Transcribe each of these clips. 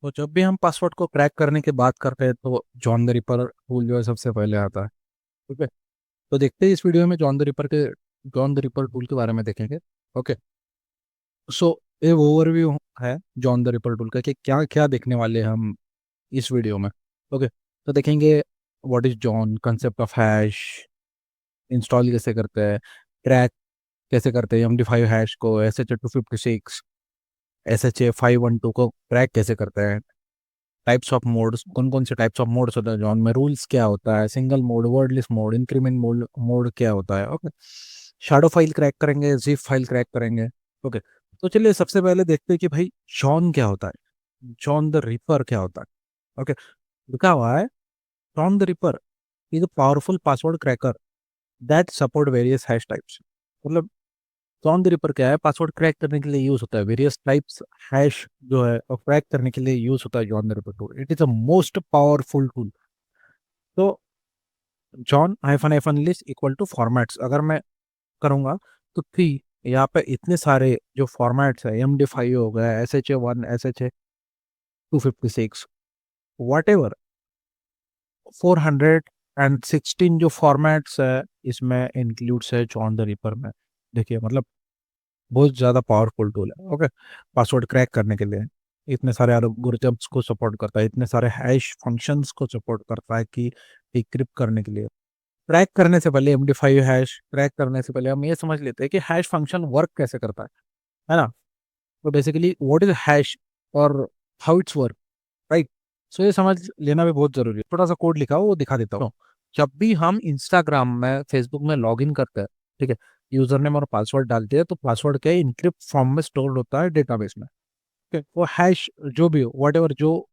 तो जब भी हम पासवर्ड को क्रैक करने की बात करते हैं तो जॉन द रिपर टूल जो है सबसे पहले आता है। ठीक है। तो देखते हैं इस वीडियो में जॉन द रिपर टूल के बारे में देखेंगे। ओके। सो ये ओवरव्यू है जॉन द रिपर टूल का कि क्या क्या देखने वाले हैं हम इस वीडियो में। ओके। तो देखेंगे what is John, concept of hash, install कैसे करते हैं, क्रैक कैसे करते हैं MD5 हैश को, SHA-256, SHA-512 को क्रैक कैसे करते हैं, टाइप्स ऑफ मोड्स, कौन कौन से टाइप्स ऑफ मोड्स होता है जॉन में, रूल्स क्या होता है, single mode, wordless mode, increment mode mode क्या होता है। ओके। शैडो फाइल क्रैक करेंगे, जिप फाइल क्रैक करेंगे। ओके। तो चलिए सबसे पहले देखते हैं कि भाई जॉन क्या होता है, जॉन द रिपर क्या होता है। ओके। लिखा हुआ है John the ripper is a powerful password cracker that support various hash types. मतलब जॉन द रिपर क्या है, पासवर्ड क्रैक करने के लिए यूज होता है, वेरियस टाइप्स हैश जो है और क्रैक करने के लिए यूज होता है John the Ripper tool. It is a most powerful tool. तो John hyphen hyphen list equal to formats अगर मैं करूंगा तो थ्री, यहाँ पे इतने सारे जो फॉर्मेट्स है, MD5 हो गया, SHA-1, SHA-256, वट एवर 416 जो फॉर्मेट्स है इसमें इंक्लूड्स है जॉन द रिपर में। देखिए मतलब बहुत ज़्यादा पावरफुल टूल है। ओके। पासवर्ड क्रैक करने के लिए इतने सारे एल्गोरिथम्स को सपोर्ट करता है, इतने सारे हैश फंक्शंस को सपोर्ट करता है कि डिक्रिप्ट करने के लिए। क्रैक करने से पहले MD5 हैश क्रैक करने से पहले हम ये समझ लेते हैं कि हैश फंक्शन वर्क कैसे करता है ना। तो बेसिकली व्हाट इज हैश और हाउ इट्स वर्क, राइट। सो ये समझ लेना भी बहुत जरूरी है। थोड़ा सा कोड लिखा हो वो दिखा देता हूँ। जब भी हम इंस्टाग्राम में, फेसबुक में लॉग इन करते हैं, ठीक है, यूजर नेम और पासवर्ड डालते हैं तो पासवर्ड क्या इनक्रिप्ट फॉर्म में स्टोर होता है डेटाबेस में। ठीक है। वो हैश जो भी हो, वट एवर जो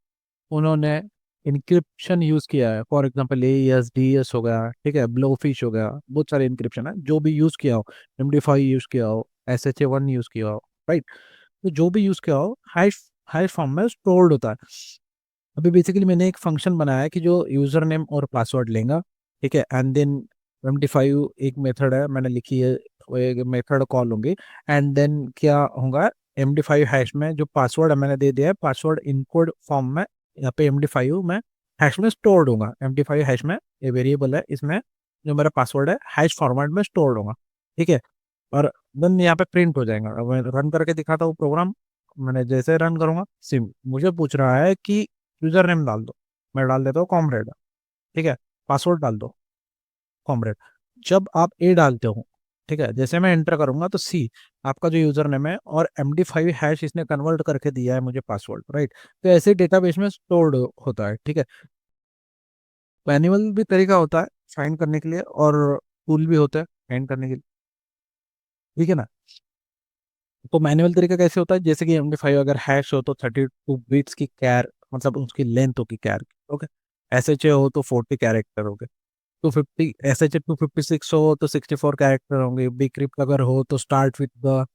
उन्होंने इनक्रिप्शन यूज किया है, फॉर एग्जाम्पल AES DES हो गया, ठीक है, ब्लोफिश हो गया, बहुत सारे इनक्रिप्शन है जो भी यूज किया हो, MD5 यूज किया हो, SHA-1 यूज किया हो, राइट। तो जो भी यूज किया हो हैश हैश फॉर्म में स्टोर्ड होता है। अभी बेसिकली मैंने एक फंक्शन बनाया है कि जो यूजर नेम और पासवर्ड लेगा, ठीक है, एंड देन MD5 एक मेथड है मैंने लिखी है, वो एक मेथड कॉल होंगी, एंड देन क्या होगा, MD5 हैश में जो पासवर्ड मैंने दे दिया है, पासवर्ड इनकोड फॉर्म में यहाँ पे MD5 में हैश में स्टोर्ड होगा। MD5 हैश में ये वेरिएबल है, इसमें जो मेरा पासवर्ड है हैश फॉर्मेट में स्टोर्ड होगा। ठीक है। और देन यहाँ पे प्रिंट हो जाएगा। अब मैं रन करके दिखाता हूँ प्रोग्राम। मैंने जैसे रन करूंगा, सिम मुझे पूछ रहा है कि यूजर नेम डाल दो, मैं डाल देता हूँ कॉमरेड। ठीक है। पासवर्ड डाल दो कॉमरेड। जब आप ए डालते हो, ठीक है, जैसे मैं एंटर करूंगा तो सी आपका जो यूजर नेम है, और MD5 हैश इसने कन्वर्ट करके दिया है मुझे पासवर्ड, राइट। तो ऐसे डेटाबेस में स्टोर्ड होता है। ठीक है। मैनुअल भी तरीका होता है साइन करने के लिए और टूल भी होता है साइन करने के लिए। ठीक है ना। तो मैनुअल तरीका कैसे होता है, जैसे कि MD5 अगर हैश हो तो 32 बिट्स की कैर, मतलब उसकी लेंथ होगी कैर। ओके। SHA हो तो 40 कैरेक्टर हो गए। 250 SHA-256 हो तो 64 कैरेक्टर होंगे। Bcrypt अगर हो तो स्टार्ट विद द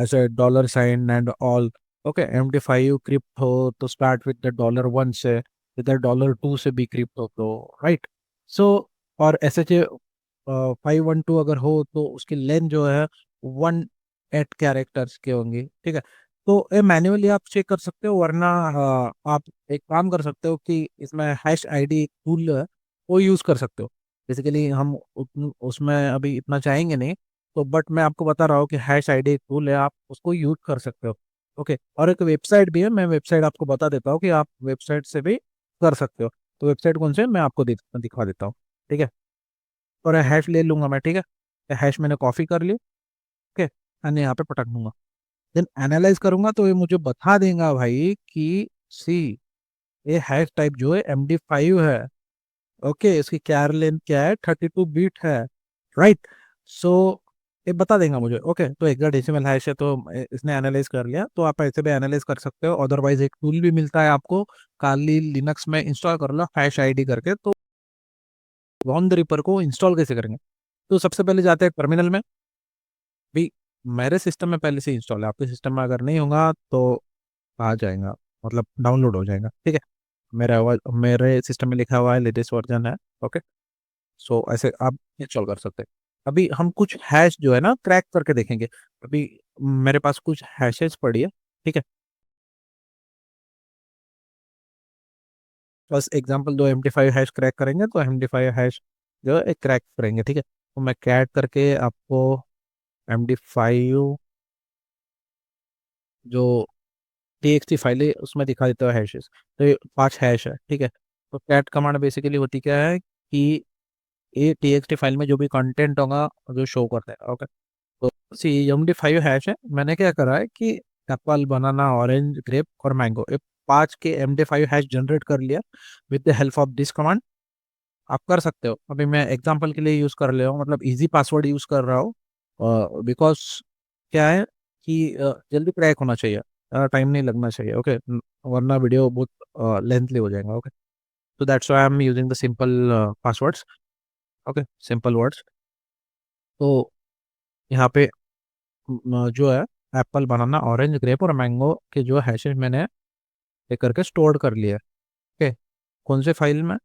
ऐसे $साइन and all. Okay. MD5 crypt हो तो स्टार्ट विद द $1 से, इधर $2 से Bcrypt हो तो, राइट। सो और SHA-512 अगर हो तो उसकी लेंथ जो है 1 8 कैरेक्टर्स के होंगी। ठीक है। तो ये मैन्युअली आप चेक कर सकते हो, वरना आप एक काम कर सकते हो कि इसमें हैश ID टूल है वो यूज कर सकते हो। बेसिकली हम उसमें अभी इतना चाहेंगे नहीं, तो बट मैं आपको बता रहा हूँ कि हैश ID एक टूल है, आप उसको यूज कर सकते हो। ओके। और एक वेबसाइट भी है, मैं वेबसाइट आपको बता देता हूँ कि आप वेबसाइट से भी कर सकते हो। तो वेबसाइट कौन से है मैं आपको दिखा देता हूँ। ठीक है। और हैश ले लूंगा मैं, ठीक है, हैश मैंने कॉपी कर ली। ओके। एंड यहाँ पे पटक दूंगा, देन एनालाइज करूंगा तो ये मुझे बता देगा भाई कि सी ये हैश टाइप जो है MD5 है। ओके। इसकी कैर लेंथ क्या है, 32 बिट है, राइट। सो ये बता देगा मुझे। ओके। तो हेक्साडेसिमल हैश है तो इसने एनालाइज कर लिया, तो आप ऐसे भी एनालाइज कर सकते हो। अदरवाइज एक टूल भी मिलता है आपको, काली लिनक्स में इंस्टॉल कर लो हैश ID करके। तो ऑन द रिपर को इंस्टॉल कैसे करेंगे, तो सबसे पहले जाते हैं टर्मिनल में। भी मेरे सिस्टम में पहले से इंस्टॉल है, आपके सिस्टम में अगर नहीं होगा तो आ जाएगा, मतलब डाउनलोड हो जाएगा। ठीक है। मेरे सिस्टम में लिखा हुआ है लेटेस्ट वर्जन है। ओके। सो ऐसे आप इंस्टॉल कर सकते हैं। अभी हम कुछ हैश जो है ना क्रैक करके देखेंगे। अभी मेरे पास कुछ हैशेस पड़ी है। ठीक है। बस एग्जांपल दो, MD5 हैश क्रैक करेंगे तो MD5 हैश जो है क्रैक करेंगे, ठीक है। तो मैं कैट करके आपको MD5 जो TXT फाइल है उसमें दिखा देता है हैशेस। तो ये 5 हैश है, ठीक है। तो कैट कमांड बेसिकली होती क्या है कि ये TXT फाइल में जो भी कंटेंट होगा जो शो करता है, ओके। तो सी MD5 हैश है, मैंने क्या करा है कि एप्पल, बनाना, ऑरेंज, ग्रेप और मैंगो, ये 5 के MD5 हैश जनरेट कर लिया with the help of this command. आप कर सकते हो, अभी मैं एग्जांपल के लिए यूज कर ले रहा हूँ, मतलब इजी पासवर्ड यूज कर रहा हूँ, बिकॉज क्या है कि जल्दी क्रैक होना चाहिए, टाइम नहीं लगना चाहिए, ओके। वरना वीडियो बहुत लेंथली हो जाएगा, ओके। तो that's why I am using the simple passwords, okay, simple words. तो यहाँ पे जो है एप्पल, बनाना, ऑरेंज, ग्रेप और मैंगो के जो हैशेस मैंने ये करके स्टोर कर लिया है, ओके। कौन से फाइल में?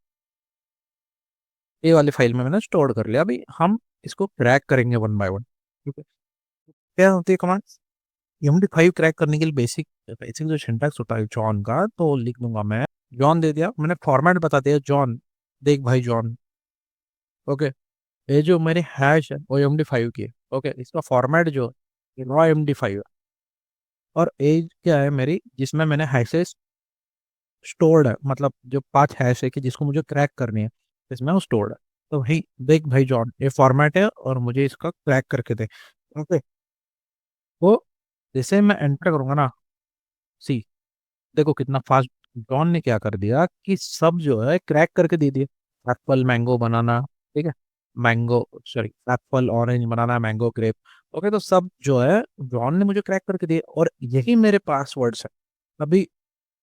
ये वाली फाइल में मैंने स्टोर कर लिया। अभी हम इसको क्रैक करेंगे वन बाय वन, ठीक है। क्या होती है कमांड? MD5 क्रैक करने के लिए बेसिक बेसिक जो सिंटैक्स होता है जॉन का, तो लिख दूंगा मैं। जॉन दे दिया मैंने, फॉर्मेट बता दिया जॉन, देख भाई जॉन, ओके। ये जो मेरी हैश है वो MD5 की है, ओके। इसका फॉर्मेट जो रॉ MD5 है, और एज क्या है मेरी जिसमें मैंने हैशेस स्टोर्ड है, मतलब जो 5 हैश है कि जिसको मुझे क्रैक करनी है, इसमें वो स्टोर्ड है। तो भाई देख भाई जॉन, ये फॉर्मेट है और मुझे इसका क्रैक करके दे, ओके। तो जैसे मैं एंटर करूंगा ना, सी, देखो कितना फास्ट जॉन ने क्या कर दिया कि सब जो है क्रैक करके दे दिए। एप्पल, मैंगो, बनाना, ठीक है, मैंगो, सॉरी, एप्पल, ऑरेंज, बनाना, मैंगो, ग्रेप, ओके। तो सब जो है जॉन ने मुझे क्रैक करके दिए, और यही मेरे पासवर्ड्स है। अभी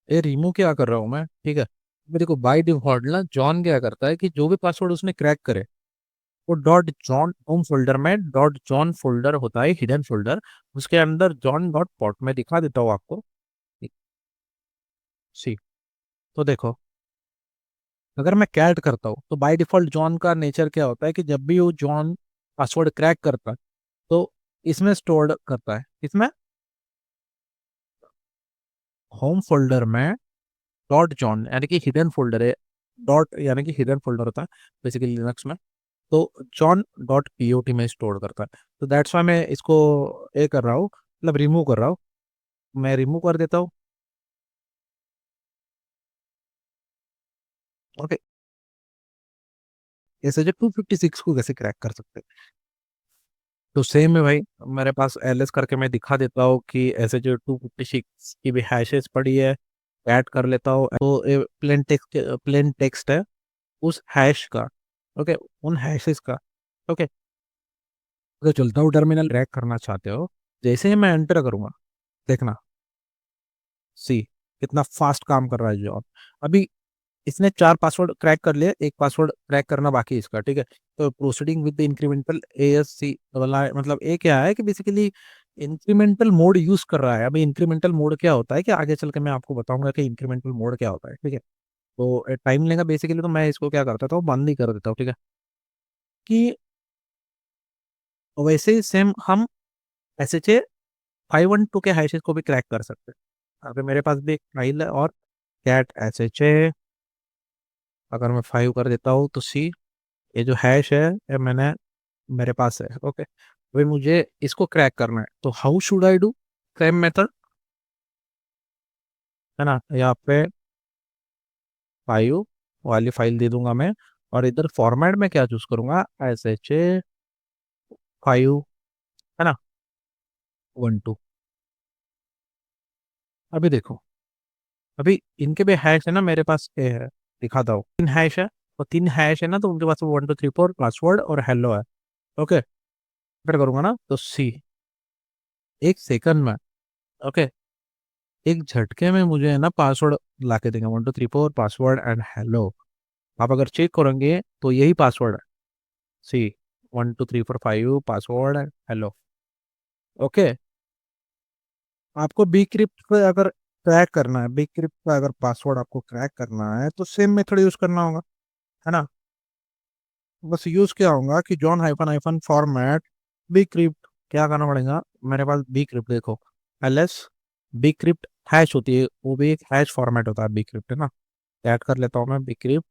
ये रिमूव क्या कर रहा हूँ मैं, ठीक है। अभी देखो बाय डिफॉल्ट ना जॉन क्या करता है कि जो भी पासवर्ड उसने क्रैक करे वो डॉट जॉन होम फोल्डर में, डॉट जॉन फोल्डर होता है हिडन फोल्डर, उसके अंदर जॉन डॉट पॉट में दिखा देता हूँ आपको, सी। तो देखो, अगर मैं कैट करता हूँ तो बाय डिफॉल्ट जॉन का नेचर क्या होता है कि जब भी वो जॉन पासवर्ड क्रैक करता है तो इसमें स्टोर्ड करता है, इसमें होम फोल्डर में डॉट जॉन यानी कि हिडन फोल्डर है, डॉट यानी कि हिडन फोल्डर होता है बेसिकली लिनक्स में। तो जॉन डॉट पीओटी में स्टोर करता है। तो दैट्स वाई मैं इसको ये कर रहा हूँ, मतलब रिमूव कर रहा हूँ। मैं रिमूव कर देता हूँ, ओके। ऐसे जो 256 को कैसे क्रैक कर सकते हैं? तो सेम है भाई, मेरे पास एलएस करके मैं दिखा देता हूँ कि ऐसे जो 256 की भी हैशेस पड़ी है, ऐड कर लेता हूँ। तो ये प्लेन टेक्स्ट है उस हैश का, ओके, उन हैशेस का, ओके। तो चलता हूँ टर्मिनल, क्रैक करना चाहते हो, जैसे ही मैं एंटर करूंगा, देखना, सी, कितना फास्ट काम कर रहा है जॉब। अभी इसने 4 पासवर्ड क्रैक कर लिए, एक पासवर्ड क्रैक करना बाकी है इसका, ठीक है। तो proceeding with the incremental ASC वाला, मतलब ये क्या है कि बेसिकली इंक्रीमेंटल मोड यूज कर रहा है। अभी इंक्रीमेंटल मोड क्या होता है कि आगे चल के मैं आपको बताऊंगा कि इंक्रीमेंटल मोड क्या होता है, ठीक है। तो टाइम लेगा बेसिकली, तो मैं इसको क्या करता था, बंद ही कर देता हूँ, ठीक है। कि वैसे ही सेम हम SHA 512 के हैशेस को भी क्रैक कर सकते हैं। अभी मेरे पास भी एक फाइल है, और कैट SHA, अगर मैं 5 कर देता हूँ तो सी, ये जो हैश है ये मैंने, मेरे पास है, ओके। अभी मुझे इसको क्रैक करना है, तो how should I do? Same method है ना, यहाँ पे 5 वाली फाइल दे दूंगा मैं, और इधर फॉर्मेट में क्या चूज करूंगा, SHA 5, है ना, 12। अभी देखो, अभी इनके भी हैश है ना, मेरे पास ये है, दिखाता हूँ, 3 हैश है, और 3 हैश है ना, तो उनके पास 1 2 3 4 पासवर्ड और हेलो है, ओके। फिर करूंगा ना तो सी, एक सेकंड में, ओके, एक झटके में मुझे है ना पासवर्ड ला के देंगे, 1 2 3 4 पासवर्ड एंड हेलो। आप अगर चेक करेंगे तो यही पासवर्ड है, सी, 1 2 3 4 5 पासवर्ड एंड हेलो, ओके। आपको बी क्रिप्ट पे अगर क्रैक करना है, बी क्रिप्ट का अगर पासवर्ड आपको क्रैक करना है तो सेम मेथड यूज करना होगा, है ना। बस यूज क्या होगा कि John hyphen hyphen format B crypt, क्या करना पड़ेगा, मेरे पास बी क्रिप्ट देखो, LS बी क्रिप्ट हैश होती है, वो भी एक हैश फॉर्मेट होता है बी क्रिप्ट, है ना। ऐड कर लेता हूँ मैं bcrypt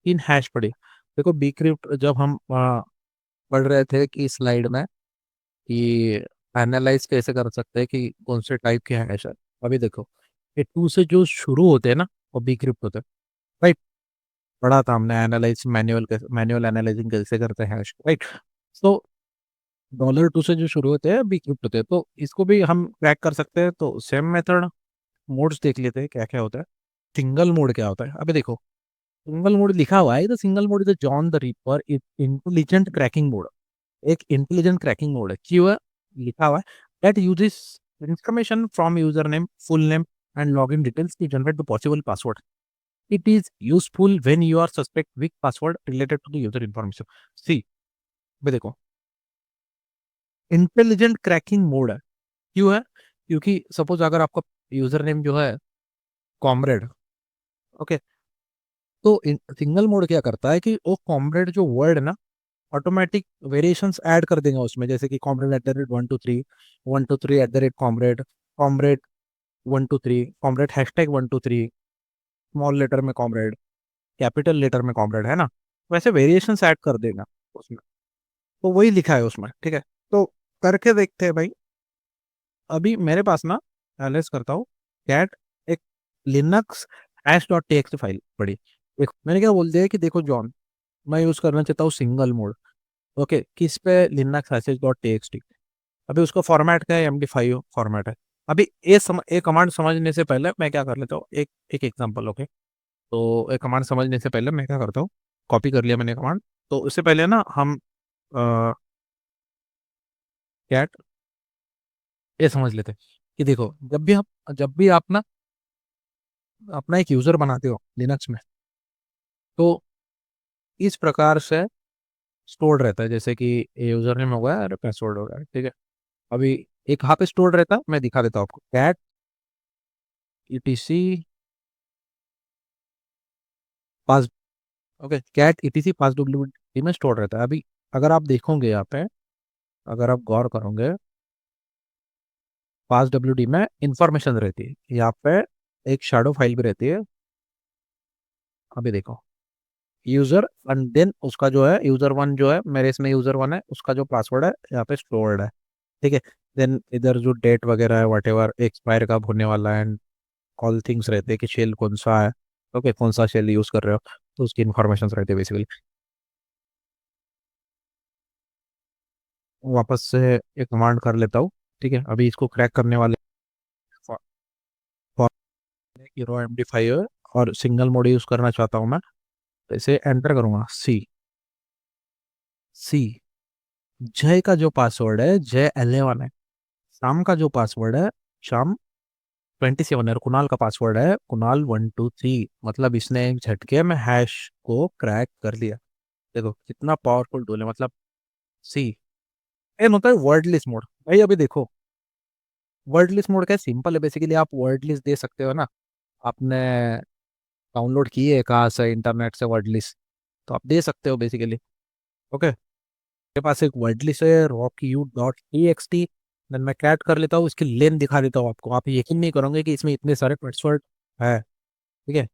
इन हैश पढ़ी। देखो bcrypt जब हम पढ़ रहे थे कि स्लाइड में कि एनालाइज कैसे कर सकते हैं कि कौन से टाइप के हैश है। अभी देखो ये टू से जो शुरू होते हैं ना वो bcrypt होते हैं, राइट। पढ़ा था हमने एनालाइज मैनुअल एनालाइजिंग कैसे करते हैं हैश, राइट। तो $2 से जो शुरू होते हैं bcrypt होते हैं, तो इसको भी हम क्रैक कर सकते हैं। तो सेम मेथड, मोड्स देख लेते हैं क्या क्या होता है। सिंगल मोड क्या होता है, अभी देखो सिंगल मोड लिखा हुआ है, तो single mode is John the Ripper intelligent cracking mode. एक इंटेलिजेंट क्रैकिंग मोड है, क्यों है लिखा हुआ है, that uses information from user name, full name and login details to generate the possible password. It is useful when you are suspect weak password related to the user information. See, अभी देखो intelligent cracking mode है, क्यों है, क्योंकि suppose अगर आपका user name जो है कॉमरेड, ओके, तो सिंगल मोड क्या करता है कि वो कॉमरेड जो वर्ड है ना ऑटोमेटिक वेरिएशंस ऐड कर देगा उसमें, जैसे कि comrade at the rate 123, 123 at the rate comrade, comrade 123, comrade hashtag 123, small letter में कॉमरेड, कैपिटल लेटर में कॉमरेड, है ना, वैसे वेरिएशंस ऐड कर देगा उसमें। तो वही लिखा है उसमें, ठीक है। तो करके देखते हैं भाई। अभी मेरे पास ना एनालाइज करता हूँ कैट एक Linux hash dot T file पड़ी। देखो मैंने क्या बोल दिया है कि देखो जॉन, मैं यूज करना चाहता हूँ सिंगल मोड, ओके, किस पे, लिनक्स हैशेज डॉट टी। अभी उसका फॉर्मेट क्या है, MD5 फॉर्मेट है। अभी ये कमांड समझने से पहले मैं क्या कर लेता हूँ, एक एक एग्जांपल, ओके। तो एक कमांड समझने से पहले मैं क्या करता हूँ, कॉपी कर लिया मैंने कमांड। तो उससे पहले ना हम कैट ये समझ लेते हैं कि देखो जब भी आप ना अपना एक यूजर बनाते हो लिनक्स में, तो इस प्रकार से स्टोर्ड रहता है, जैसे कि यूजर नेम हो गया और पासवर्ड हो गया, ठीक है। अभी एक कहाँ पे स्टोर्ड रहता है मैं दिखा देता हूँ आपको, कैट ईटीसी पास, ओके, कैट ईटीसी पास डब्ल्यू में स्टोर रहता है। अभी अगर आप देखोगे यहाँ पे, अगर आप गौर करोगे, पास डब्ल्यू में इंफॉर्मेशन रहती है, यहाँ पे एक शैडो फाइल भी रहती है। अभी देखो यूजर एंड देन उसका जो है यूजर वन, जो है मेरे इसमें यूजर वन है, उसका जो पासवर्ड है यहाँ पे स्टोर्ड है, ठीक है। देन इधर जो डेट वगैरह है, वट एवर एक्सपायर कब होने वाला है, एंड ऑल थिंग्स रहते हैं कि शेल कौन सा है, ओके, कौन सा शेल यूज कर रहे हो, तो उसकी इन्फॉर्मेशन रहती है बेसिकली। वापस से एक कमांड कर लेता हूँ, ठीक है। अभी इसको क्रैक करने वाले हीरो MD5 है और सिंगल मोड यूज करना चाहता हूँ मैं, तो इसे एंटर करूंगा, सी जय का जो पासवर्ड है J11 है, शाम का जो पासवर्ड है शाम 27 है, और कुणाल का पासवर्ड है कुणाल 123। मतलब इसने एक झटके में हैश को क्रैक कर लिया। देखो कितना पावरफुल टूल है, मतलब सी एन होता है वर्ड लिस्ट मोड। भाई अभी देखो वर्ड लिस्ट मोड क्या सिंपल है, बेसिकली आप वर्ड लिस्ट दे सकते हो ना, आपने डाउनलोड की है कहाँ से, इंटरनेट से वर्ड लिस्ट, तो आप दे सकते हो बेसिकली, ओके। मेरे पास एक वर्ड लिस्ट है rockyou.txt, देन मैं कैट कर लेता हूँ, इसकी लेन दिखा देता हूँ आपको, आप यकीन नहीं करोगे कि इसमें इतने सारे पासवर्ड है, ठीक है।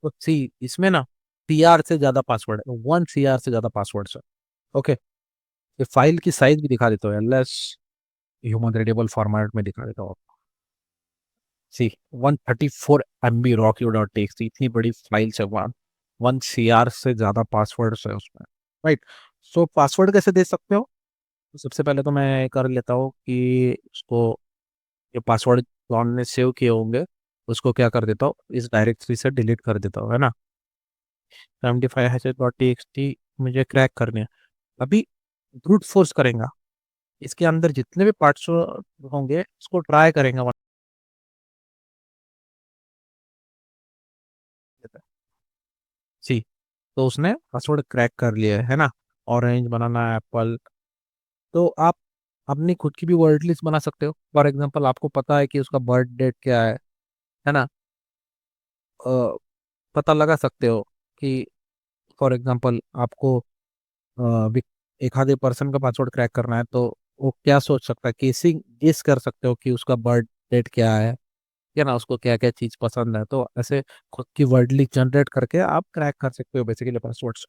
तो सी इसमें ना CR से ज्यादा पासवर्ड है, 1 CR से ज्यादा पासवर्ड है, ओके। ये फाइल की साइज भी दिखा देता हूँ, एलएस ह्यूमन रीडेबल फॉर्मेट में दिखा देता हूँ। सी 134 MB rockyou.txt, इतनी बड़ी फाइल है, 1 CR से ज्यादा पासवर्ड है उसमें, राइट। सो पासवर्ड कैसे दे सकते हो, तो सबसे पहले तो मैं कर लेता हूँ कि उसको, ये पासवर्ड जो हमने सेव किए होंगे उसको क्या कर देता हूँ, इस डायरेक्टरी से डिलीट कर देता हूँ, है ना। 75 मुझे क्रैक करने हैं। अभी ब्रूट फोर्स करेगा, इसके अंदर जितने भी पार्ट्स होंगे उसको ट्राई करेंगे। सी, तो उसने पासवर्ड क्रैक कर लिया है ना, ऑरेंज बनाना एप्पल। तो आप अपनी खुद की भी वर्ड लिस्ट बना सकते हो, फॉर एग्जांपल आपको पता है कि उसका बर्थ डेट क्या है ना, अ, पता लगा सकते हो कि फॉर एग्जांपल आपको एक आधे पर्सन का पासवर्ड क्रैक करना है, तो वो क्या सोच सकता है, कैसे गेस कर सकते हो कि उसका बर्थ डेट क्या है, या ना उसको क्या क्या चीज पसंद है, तो ऐसे खुद की वर्ड लिस्ट जनरेट करके आप क्रैक कर सकते हो बेसिकली पासवर्ड्स।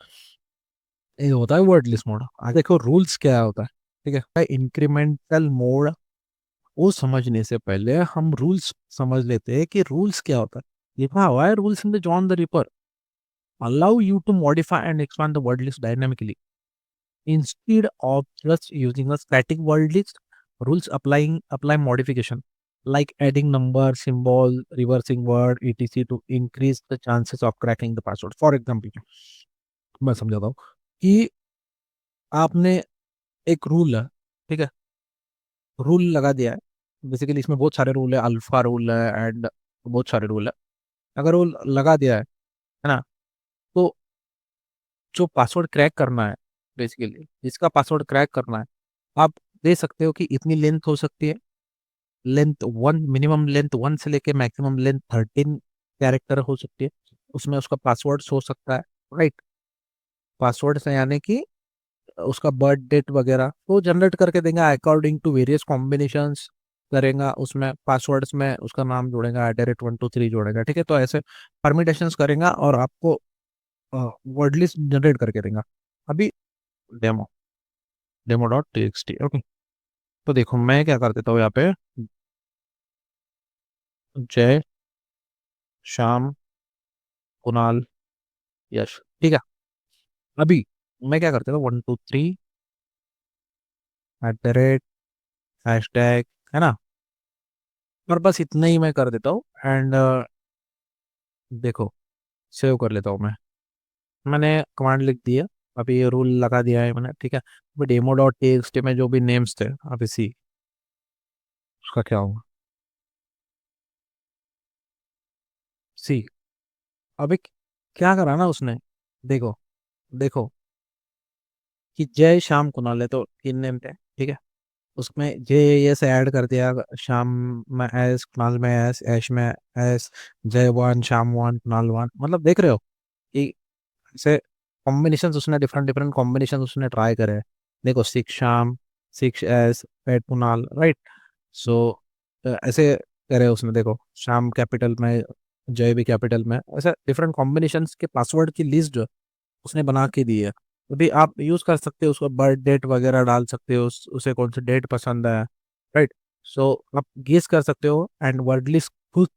ये होता है वर्ड लिस्ट मोड। आगे देखो रूल्स क्या होता है, ठीक है। इंक्रीमेंटल मोड, वो समझने से पहले हम रूल्स समझ लेते हैं कि रूल्स क्या होता है। लिखा हुआ है rules in the John the ripper allow you to modify and expand the word list dynamically instead of just using a static word list. Rules apply modification like adding number, symbol, reversing word, etc. to increase the chances of cracking the password. For example, मैं समझाता हूँ कि आपने एक rule है, ठीक है, rule लगा दिया है। बेसिकली इसमें बहुत सारे रूल है, अल्फा रूल है एंड बहुत सारे रूल है। अगर रूल लगा दिया है ना, तो जो पासवर्ड क्रैक करना है, बेसिकली जिसका पासवर्ड क्रैक करना है, आप दे सकते हो कि इतनी लेंथ हो सकती है। Length one, minimum length one से लेके मैक्सिमम लेंथ 13 कैरेक्टर हो सकती है। उसमें उसका पासवर्ड हो सकता है, राइट। पासवर्ड से यानी कि उसका बर्थ डेट वगैरह तो जनरेट करके देंगे अकॉर्डिंग टू वेरियस कॉम्बिनेशंस करेगा। उसमें पासवर्ड्स में उसका नाम जोड़ेगा, @123 जोड़ेगा, ठीक है। तो ऐसे परमिटेशंस करेगा और आपको वर्ड लिस्ट जनरेट करके देगा। अभी डेमो डेमो.txt, ओके। तो देखो मैं क्या कर देता हूँ यहाँ पे, जय, श्याम, कुणाल, यश, ठीक है। अभी मैं क्या करता हूँ, 123 @ हैशटैग, है ना। और बस इतना ही मैं कर देता हूँ एंड देखो सेव कर लेता हूँ मैं। मैंने कमांड लिख दिया, अभी ये रूल लगा दिया है मैंने, ठीक है। अभी डेमो.txt में जो भी नेम्स थे, अभी सी उसका क्या होगा, सी। अभी क्या करा ना उसने, देखो देखो कि जय, श्याम, कुणाल है, तो 3 नेम थे, ठीक है। उसमें जे ये से ऐड कर दिया, श्याम में एस, कुणाल में एस, ऐश में एस, जय one, Shyam one, Kunal one. मतलब देख रहे हो कि ऐसे कॉम्बिनेशन उसने डिफरेंट डिफरेंट कॉम्बिनेशन उसने ट्राई करे हैं। देखो 6 श्याम, 6 एस, 8 कुणाल, राइट। सो ऐसे करे उसने, देखो श्याम कैपिटल में, जय भी कैपिटल में, ऐसे डिफरेंट कॉम्बिनेशंस के पासवर्ड की लिस्ट जो उसने बना के दी है। तो भी आप यूज कर सकते हो, उसका बर्थ डेट वगैरह डाल सकते हो, उसे कौन सी डेट पसंद है, राइट। सो आप गेस कर सकते हो एंड वर्ड लिस्ट खुद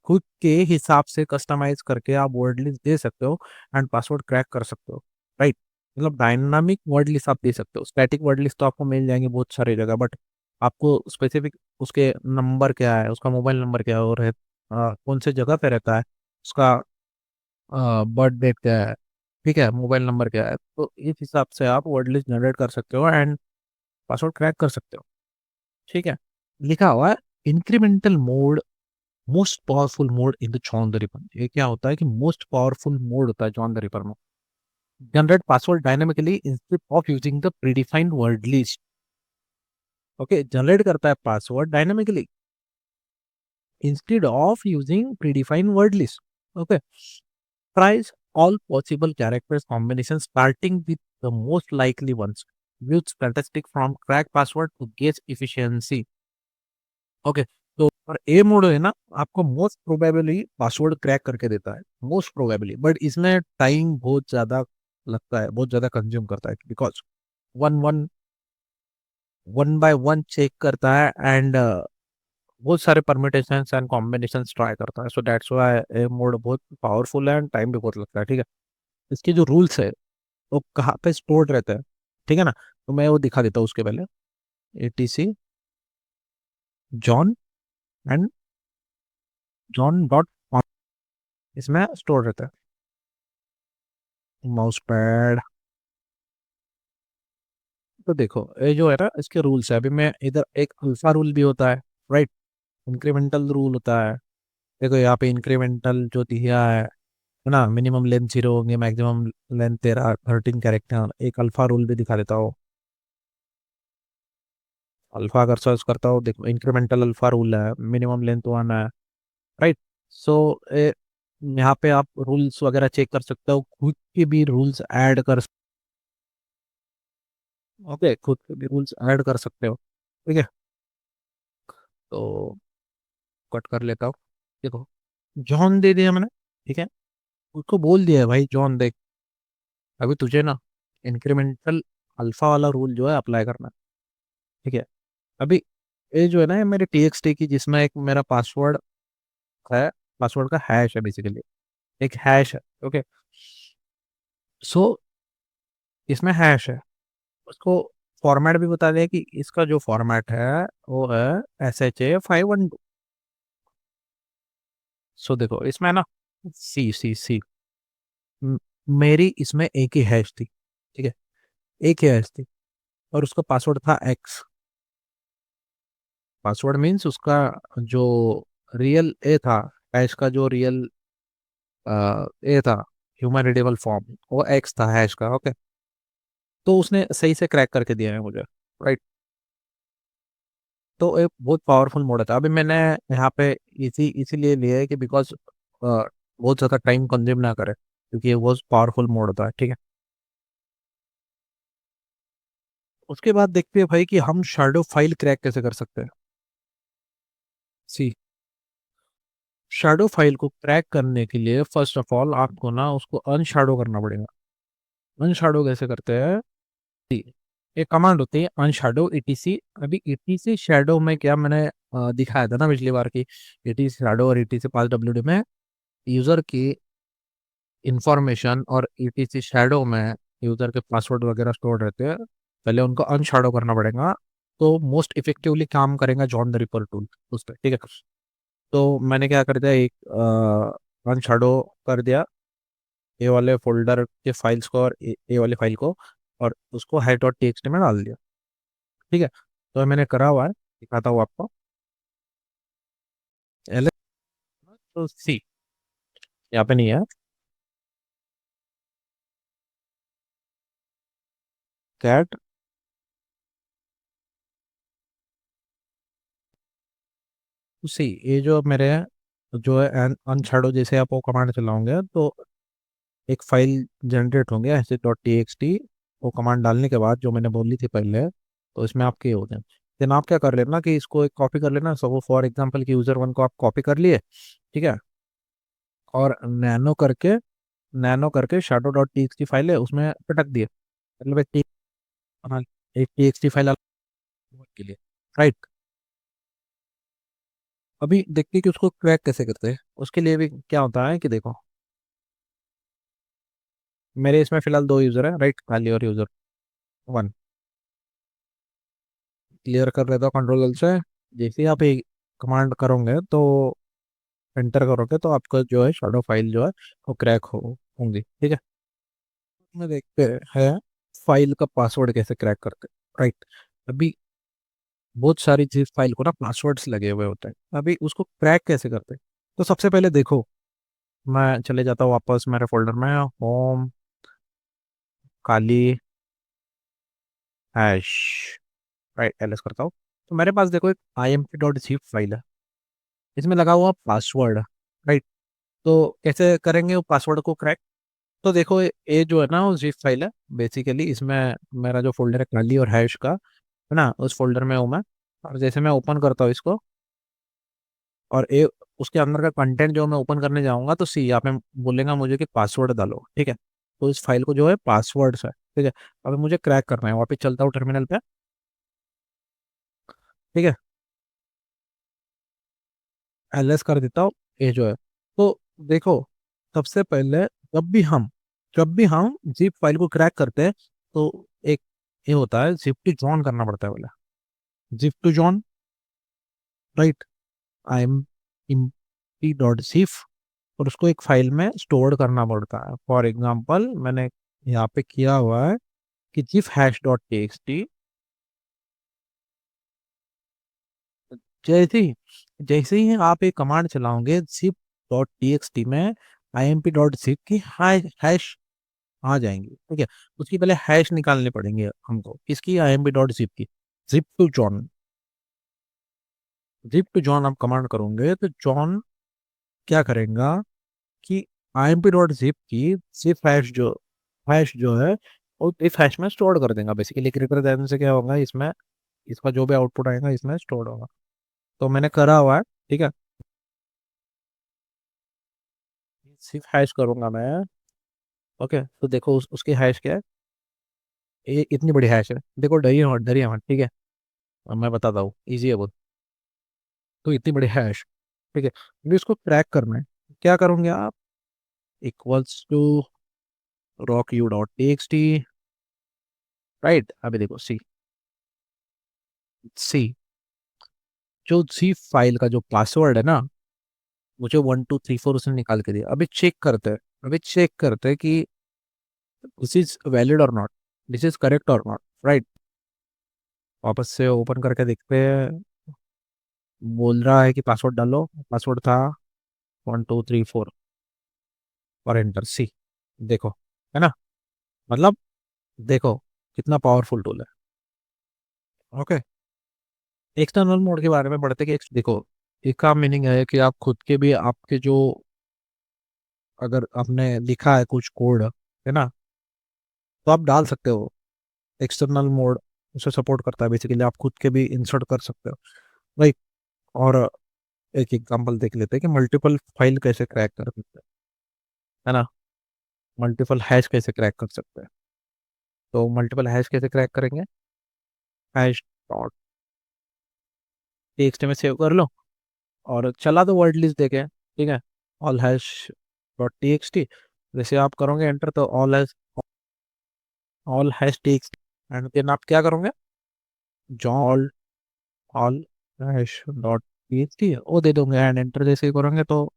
खुद के हिसाब से कस्टमाइज करके आप वर्ड लिस्ट दे सकते हो एंड पासवर्ड क्रैक कर सकते हो, राइट। मतलब डायनामिक वर्ड लिस्ट आप दे सकते हो। स्टैटिक वर्ड लिस्ट तो आपको मिल जाएंगे बहुत सारी जगह, बट आपको स्पेसिफिक उसके नंबर क्या है, उसका मोबाइल नंबर क्या है, और कौन से जगह पे रहता है, उसका बर्थ डेट क्या है, ठीक है, मोबाइल नंबर क्या है, तो इस हिसाब से आप वर्ड लिस्ट जनरेट कर सकते हो एंड पासवर्ड क्रैक कर सकते हो, ठीक है। लिखा हुआ है incremental mode, most powerful mode in the John the ripper. ये क्या होता है कि मोस्ट पावरफुल मोड होता है जॉन द रिपर में। Generate password dynamically instead of using the predefined word list. Okay, generate करता है password dynamically instead of using predefined word list. Okay, tries all possible characters combinations starting with the most likely ones. Use statistic from crack password to gauge efficiency. Okay, तो और ए mode है ना, आपको most probably password crack करके देता है, most probably. But इसमें time बहुत ज्यादा लगता है, बहुत ज्यादा कंज्यूम करता है, because one one one by one check करता है एंड बहुत सारे परमिटेशंस एंड कॉम्बिनेशंस ट्राई करता है। So that's why A mode बहुत पावरफुल है एंड टाइम भी बहुत लगता है, ठीक है। इसके जो रूल्स है वो कहाँ पे स्टोर्ड रहता है, ठीक है ना। तो मैं वो दिखा देता हूँ उसके पहले। etc जॉन एंड जॉन.com, इसमें स्टोर रहता है। माउस पैड, तो देखो ये जो है ना इसके रूल्स है। अभी मैं इधर एक अल्फा रूल भी होता है, राइट, इंक्रीमेंटल रूल होता है। देखो यहाँ पे इंक्रीमेंटल जो दिया है ना, मिनिमम लेंथ 0 होंगे, मैक्सिमम लेंथ तेरा 13 कैरेक्टर। एक अल्फा रूल भी दिखा देता हूँ। अल्फा अगर सर्च करता हूँ, देखो इंक्रीमेंटल अल्फा रूल है, मिनिमम लेंथ 1 है, राइट। सो यहाँ पे आप रूल्स वगैरह चेक कर सकते हो, खुद के भी रूल्स ऐड कर, ओके, खुद के भी रूल्स ऐड कर सकते हो, ठीक है। तो कट कर लेता हूँ। देखो, जॉन दे दिया मैंने, ठीक है। उसको बोल दिया है भाई जॉन देख, अभी तुझे ना इंक्रीमेंटल अल्फा वाला रूल जो है अप्लाई करना है, ठीक है। अभी ये जो है ना, ये मेरे TXT की, जिसमें एक मेरा पासवर्ड है, पासवर्ड का हैश है बेसिकली, एक हैश है, ओके। सो इसमें हैश है, उसको फॉर्मेट भी बता दिया कि इसका जो फॉर्मेट है वो है SHA 512। सो देखो इसमें ना, सी सी सी, मेरी इसमें एक ही हैश थी, ठीक है, एक ही हैश थी, और उसका पासवर्ड था एक्स। पासवर्ड मीन्स उसका जो रियल ए था, हैश का जो रियल ए था, ह्यूमन रीडेबल फॉर्म, वो एक्स था हैश का, ओके। तो उसने सही से क्रैक करके दिया है मुझे, राइट। तो एक बहुत पावरफुल मॉडल था। अभी मैंने यहाँ पे इसीलिए लिया है कि बिकॉज बहुत ज़्यादा टाइम कंज्यूम ना करे, क्योंकि ये बहुत पावरफुल मोड होता है, ठीक है। उसके बाद देखते हैं भाई कि हम शैडो फाइल क्रैक कैसे कर सकते हैं। सी, शैडो फाइल को क्रैक करने के लिए फर्स्ट ऑफ ऑल आपको ना उसको अनशैडो करना पड़ेगा। अनशैडो कैसे करते हैं? एक कमांड होती है अनशैडो ETC। अभी ETC शैडो में क्या मैंने दिखाया था ना पिछली बार की, ETC शैडो और ETC पास WD में यूजर की इंफॉर्मेशन, और ETC शैडो में यूजर के पासवर्ड वगैरह स्टोर रहते हैं, पहले उनको अनशैडो करना पड़ेगा। तो मोस्ट इफेक्टिवली काम करेगा जॉन द रिपर टूल उस पर, ठीक है। तो मैंने क्या कर दिया, एक अनशैडो कर दिया ए वाले फोल्डर के फाइल्स को, और ए वाले फाइल को, और उसको head.txt में डाल दिया, ठीक है। तो मैंने करा हुआ है, दिखाता हूँ आपको। एल तो सी, यहाँ पे नहीं है, कैट सी, ये जो मेरे जो है अनशैडो, जैसे आप वो कमांड चलाओगे तो एक फाइल जनरेट होंगे ऐसे .txt। वो कमांड डालने के बाद जो मैंने बोली थी पहले, तो इसमें आपके ये होते हैं। देन आप क्या कर लेना कि इसको एक कॉपी कर लेना, सो वो फॉर एग्जांपल कि यूजर 1 को आप कॉपी कर लिए, ठीक है। और नैनो करके shadow.txt फाइल है उसमें पटक दिए, मतलब हाँ, एक TXT फाइल के लिए, राइट। अभी देखते हैं कि उसको क्रैक कैसे करते हैं। उसके लिए भी क्या होता है कि देखो, मेरे इसमें फिलहाल 2 यूजर है, राइट, खाली और यूजर 1। क्लियर कर लेता हूँ कंट्रोल से। जैसे ही आप एक कमांड करोगे तो एंटर करोगे तो आपका जो है शैडो फाइल जो है वो क्रैक होंगी, ठीक है। में देखते हैं फाइल का पासवर्ड कैसे क्रैक करते हैं, राइट। अभी बहुत सारी चीज फाइल को ना पासवर्ड्स लगे हुए होते हैं, अभी उसको क्रैक कैसे करते हैं? तो सबसे पहले देखो, मैं चले जाता हूँ वापस मेरे फोल्डर में, होम, काली, हैश, राइट, एलएस करता हूँ। तो मेरे पास देखो एक imp.zip फाइल है, इसमें लगा हुआ पासवर्ड, राइट। तो कैसे करेंगे वो पासवर्ड को क्रैक? तो देखो ये जो है ना वो जिप फाइल है बेसिकली, इसमें मेरा जो फोल्डर है काली और हैश का, है ना, उस फोल्डर में हूँ मैं। और जैसे मैं ओपन करता हूँ इसको, और ये उसके अंदर का कंटेंट जो मैं ओपन करने जाऊंगा, तो सी यहाँ पे बोलेगा मुझे कि पासवर्ड डालो, ठीक है। तो इस फाइल को जो है पासवर्ड है, ठीक है। अभी मुझे क्रैक करना है, वापस चलता हूँ टर्मिनल पे, ठीक है। एलएस कर देता हूँ, ये जो है। तो देखो, सबसे पहले जब भी हम जिप फाइल को क्रैक करते हैं, तो एक ये होता है जिप टू जॉन करना पड़ता है पहले, zip to John, right. I M .zip, और उसको एक फाइल में स्टोर करना पड़ता है। फॉर एग्जांपल मैंने यहाँ पे किया हुआ है कि जिप hash.txt। जैसे ही आप एक कमांड चलाओगे zip.txt में imp.zip की हैश आ जाएंगी, ठीक है। उसकी पहले हैश निकालने पड़ेंगे हमको, इसकी imp.zip की। Zip to John, zip to John आप कमांड करोगे तो जॉन क्या करेगा कि imp.zip की सिर्फ हैश जो है वो इस हैश में स्टोर कर देगा बेसिकली। ग्रेटर देन से क्या होगा, इसमें इसका जो भी आउटपुट आएगा इसमें स्टोर होगा। तो मैंने करा हुआ है, ठीक है। सिर्फ हैश करूंगा मैं। ओके, तो देखो उसकी हैश क्या है। ये इतनी बड़ी हैश है, देखो डरिए मत, ठीक है। अब मैं बताता हूँ, इजी है बहुत। तो इतनी बड़ी हैश, ठीक है, अभी इसको क्रैक करना है। क्या करोगे आप? Equals to rock you dot T X T, right. अभी देखो सी, सी जो सी फाइल का जो पासवर्ड है ना, मुझे 1 2 3 4 उसने निकाल के दिया। अभी चेक करते हैं, अभी चेक करते हैं कि दिस इज वैलिड और नॉट, दिस इज करेक्ट और नॉट, राइट। वापस से ओपन करके देखते हैं। बोल रहा है कि पासवर्ड डालो, पासवर्ड था 1 2 3 4 और एंटर सी। देखो, है ना, मतलब देखो कितना पावरफुल टूल है। ओके, एक्सटर्नल मोड के बारे में पढ़ते कि देखो, इसका मीनिंग है कि आप खुद के भी आपके जो, अगर आपने लिखा है कुछ कोड, है ना, तो आप डाल सकते हो। एक्सटर्नल मोड उसे सपोर्ट करता है, बेसिकली आप खुद के भी इंसर्ट कर सकते हो, राइट। और एक एग्जांपल देख लेते हैं कि मल्टीपल फाइल कैसे क्रैक कर सकते हैं, है ना, मल्टीपल हैश कैसे क्रैक कर सकते हैं। तो मल्टीपल हैश कैसे क्रैक करेंगे? हैश डॉट टेक्स्ट में सेव कर लो और चला दो वर्ड लिस्ट देके, ठीक है। All hash dot T X T, जैसे आप करोगे एंटर तो all hash text, and then आप क्या करोगे? All all hash dot T X T वो दे दोगे, एंड एंटर जैसे ही करोगे तो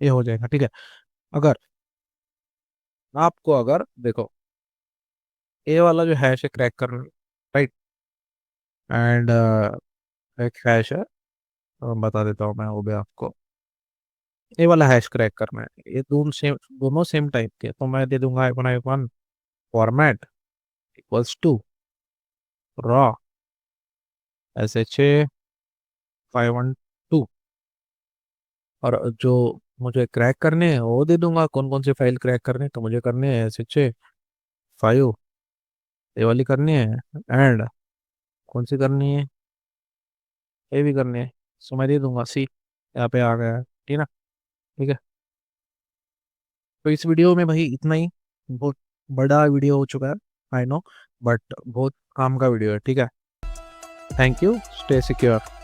ये हो जाएगा, ठीक है। अगर आपको, अगर देखो ए वाला जो हैश है क्रैक करना, राइट, एंड एक हैश है, बता देता हूँ मैं वो भी आपको। ए वाला हैश क्रैक करना है, ये दोनों सेम टाइप के, तो मैं दे दूंगा अपना one format equals to raw S H A 512, और जो मुझे क्रैक करने हैं वो दे दूंगा। कौन कौन सी फाइल क्रैक करने हैं? तो मुझे करने हैं एस एच ए 5, ये वाली करनी है, एंड कौन सी करनी है? ये भी करनी है। सो मैं दे दूंगा सी, यहाँ पे आ गया है, ठीक है ना। ठीक है, तो इस वीडियो में भाई इतना ही। बहुत बड़ा वीडियो हो चुका है, आई नो, बट बहुत काम का वीडियो है, ठीक है। Thank you, stay secure.